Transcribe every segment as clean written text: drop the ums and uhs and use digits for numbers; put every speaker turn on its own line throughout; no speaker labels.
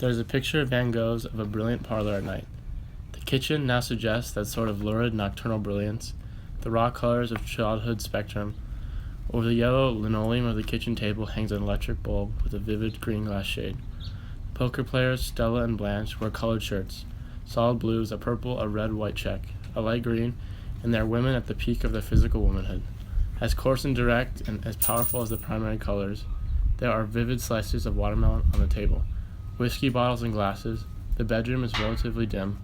There is a picture of Van Gogh's of a brilliant parlor at night. The kitchen now suggests that sort of lurid nocturnal brilliance, the raw colors of childhood spectrum. Over the yellow linoleum of the kitchen table hangs an electric bulb with a vivid green glass shade. Poker players Stella and Blanche wear colored shirts, solid blues, a purple, a red, white check, a light green, and they are women at the peak of their physical womanhood. As coarse and direct and as powerful as the primary colors, there are vivid slices of watermelon on the table, whiskey bottles and glasses. The bedroom is relatively dim,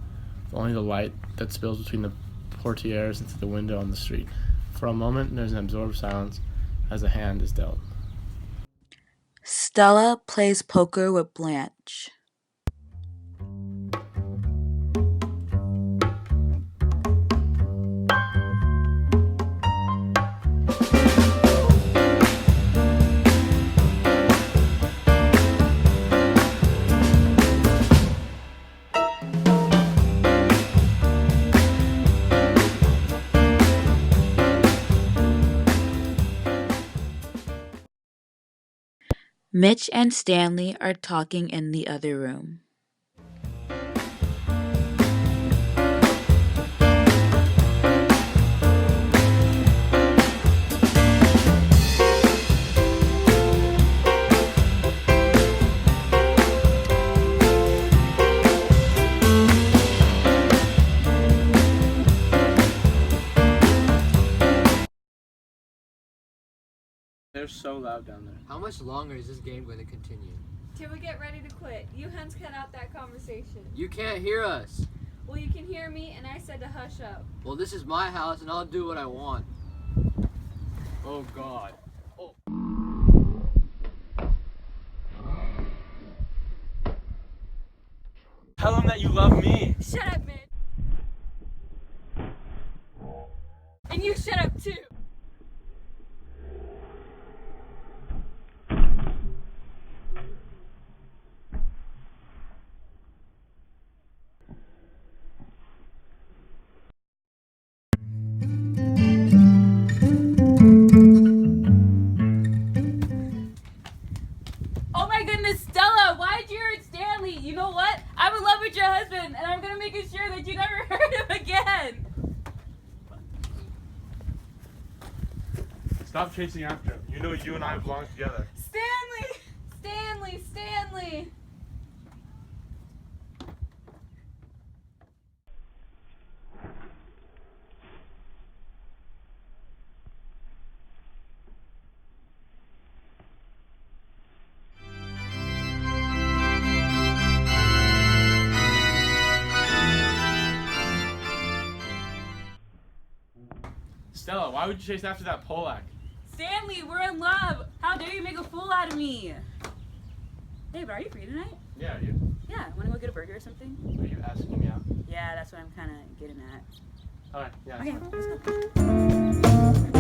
with only the light that spills between the portieres into the window on the street. For a moment, there's an absorbed silence as a hand is dealt.
Stella plays poker with Blanche. Mitch and Stanley are talking in the other room.
They're so loud down there.
How much longer is this game going to continue?
Till we get ready to quit. You hens cut out that conversation.
You can't hear us.
Well, you can hear me, and I said to hush up.
Well, this is my house, and I'll do what I want. Oh, God. Oh.
Tell them that you love me.
Shut up, Mitch. And you shut up, too. Oh my goodness, Stella, why'd you hurt Stanley? You know what? I'm in love with your husband, and I'm gonna make sure that you never hurt him again.
Stop chasing after him. You know you and I belong together.
Stanley! Stanley! Stanley!
Stella, why would you chase after that Polak?
Stanley, we're in love! How dare you make a fool out of me? Hey, but are you free tonight?
Yeah, are you?
Yeah, wanna go get a burger or something?
Are you asking me out?
Yeah, that's what I'm kinda getting at.
Alright, yeah.
Okay, let's go.